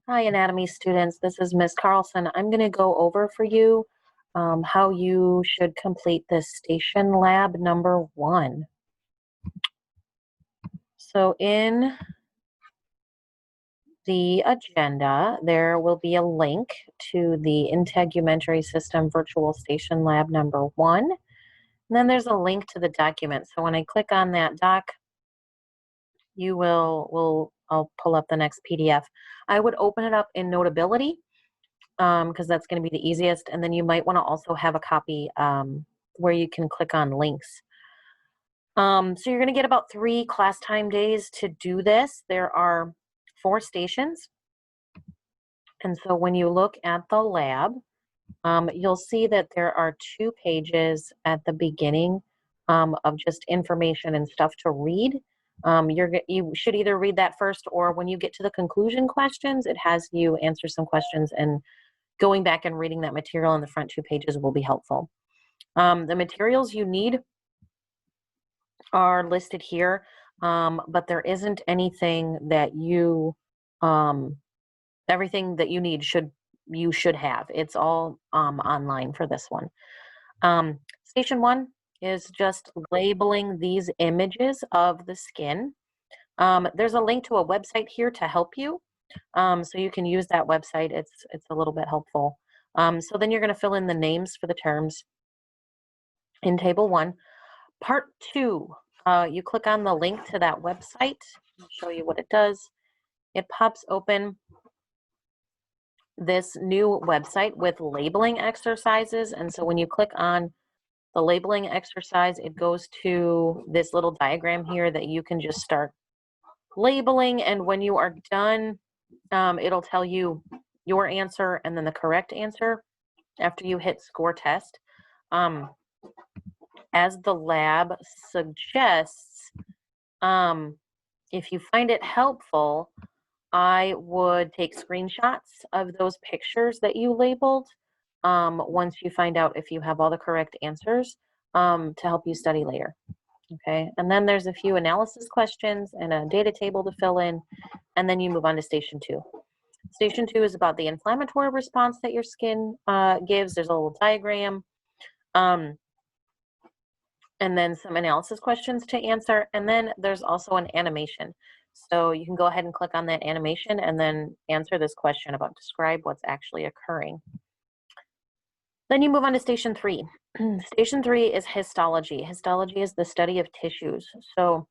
Hi, anatomy students. This is Miss Carlson. I'm going to go over for you how you should complete this station lab number 1. So in the agenda, there will be a link to the Integumentary System Virtual Station Lab number 1. And then there's a link to the document. So when I click on that doc, I'll pull up the next PDF. I would open it up in Notability, because that's going to be the easiest. And then you might want to also have a copy where you can click on links. So you're going to get about 3 class time days to do this. There are 4 stations. And so when you look at the lab, you'll see that there are 2 pages at the beginning of just information and stuff to read. You should either read that first, or when you get to the conclusion questions, it has you answer some questions, and going back and reading that material in the front 2 pages will be helpful. The materials you need are listed here, but there isn't anything that everything that you need you should have. It's all online for this one. Station 1 is just labeling these images of the skin. There's a link to a website here to help you. So you can use that website. It's a little bit helpful. So then you're going to fill in the names for the terms in table 1. Part 2, you click on the link to that website. I'll show you what it does. It pops open this new website with labeling exercises. And so when you click on the labeling exercise, it goes to this little diagram here that you can just start labeling. And when you are done, it'll tell you your answer and then the correct answer after you hit score test. As the lab suggests, if you find it helpful, I would take screenshots of those pictures that you labeled once you find out if you have all the correct answers to help you study later. Okay, and then there's a few analysis questions and a data table to fill in, and then you move on to station 2. Station 2 is about the inflammatory response that your skin gives. There's a little diagram, and then some analysis questions to answer, and then there's also an animation. So you can go ahead and click on that animation and then answer this question about describe what's actually occurring. Then you move on to station 3. Station 3 is histology. Histology is the study of tissues. So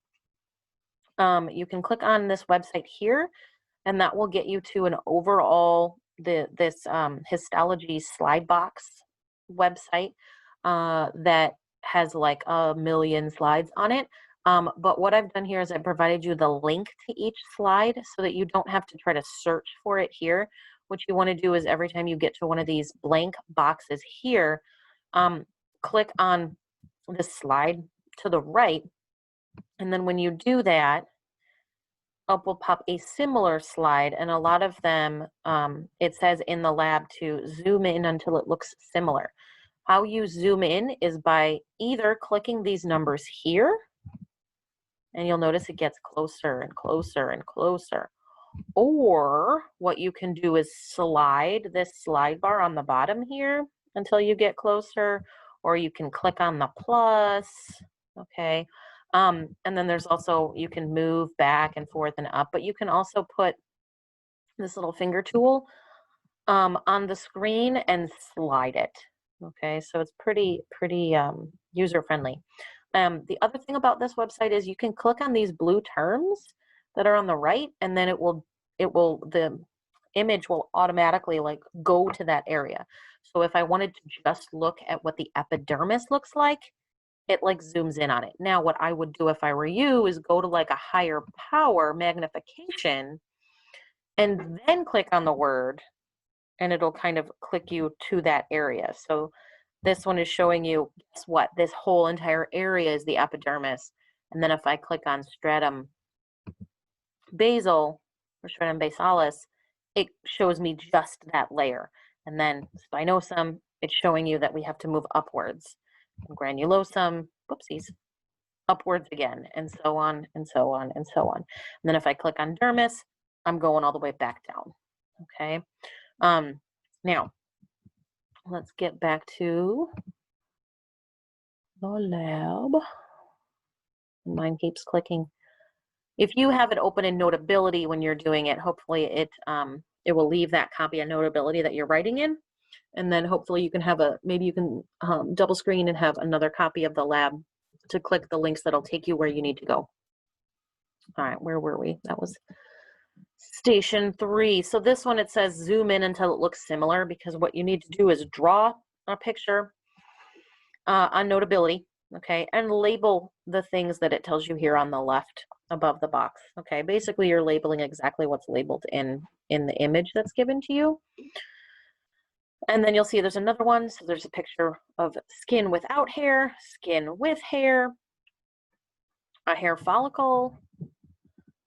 you can click on this website here, and that will get you to an overall, this histology slide box website that has like a million slides on it. But what I've done here is I provided you the link to each slide so that you don't have to try to search for it here. What you want to do is every time you get to one of these blank boxes here, click on the slide to the right. And then when you do that, up will pop a similar slide. And a lot of them, it says in the lab to zoom in until it looks similar. How you zoom in is by either clicking these numbers here, and you'll notice it gets closer and closer and closer. Or what you can do is slide this slide bar on the bottom here until you get closer, or you can click on the plus, okay? And then there's also, you can move back and forth and up, but you can also put this little finger tool on the screen and slide it, okay? So it's pretty user-friendly. The other thing about this website is you can click on these blue terms that are on the right, and then the image will automatically like go to that area. So if I wanted to just look at what the epidermis looks like, it like zooms in on it. Now, what I would do if I were you is go to like a higher power magnification and then click on the word, and it'll kind of click you to that area. So this one is showing you, guess what? This whole entire area is the epidermis. And then if I click on stratum basal or stratum basalis, it shows me just that layer. And then spinosum, it's showing you that we have to move upwards. And granulosum, whoopsies, upwards again, and so on and so on and so on. And then if I click on dermis, I'm going all the way back down. Okay. Now let's get back to the lab. Mine keeps clicking. If you have it open in Notability when you're doing it, hopefully it will leave that copy of Notability that you're writing in, and then hopefully you can have maybe you can double screen and have another copy of the lab to click the links that'll take you where you need to go. All right, where were we? That was station 3. So this one, it says zoom in until it looks similar, because what you need to do is draw a picture on Notability, okay, and label the things that it tells you here on the left above the box. Okay, basically you're labeling exactly what's labeled in the image that's given to you. And then you'll see there's another one. So there's a picture of skin without hair, skin with hair, a hair follicle,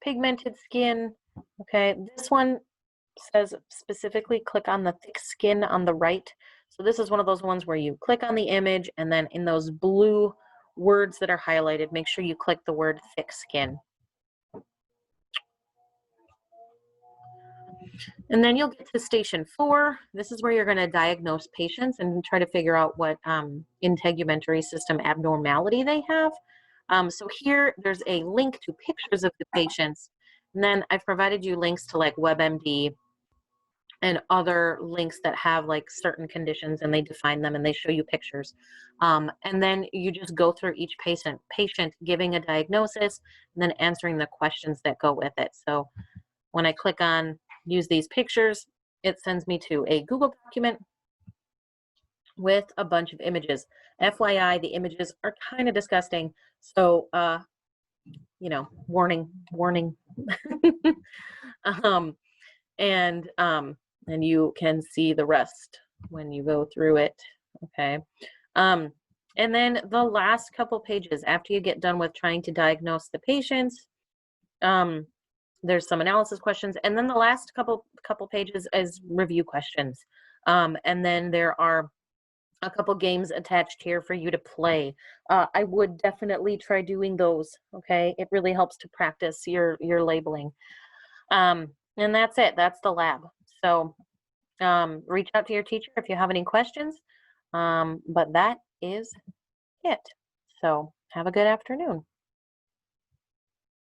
pigmented skin. Okay, this one says specifically click on the thick skin on the right. So this is one of those ones where you click on the image, and then in those blue words that are highlighted, make sure you click the word thick skin. And then you'll get to station 4. This is where you're going to diagnose patients and try to figure out what integumentary system abnormality they have. So here, there's a link to pictures of the patients. And then I've provided you links to like WebMD and other links that have like certain conditions, and they define them and they show you pictures. And then you just go through each patient giving a diagnosis and then answering the questions that go with it. So when I click on use these pictures, it sends me to a Google document with a bunch of images. FYI, the images are kind of disgusting. So, you know, warning. And you can see the rest when you go through it. Okay. And then the last couple pages, after you get done with trying to diagnose the patients, there's some analysis questions, and then the last couple pages is review questions. And then there are a couple games attached here for you to play. I would definitely try doing those. Okay, it really helps to practice your labeling. And that's it. That's the lab. So reach out to your teacher if you have any questions. But that is it. So have a good afternoon.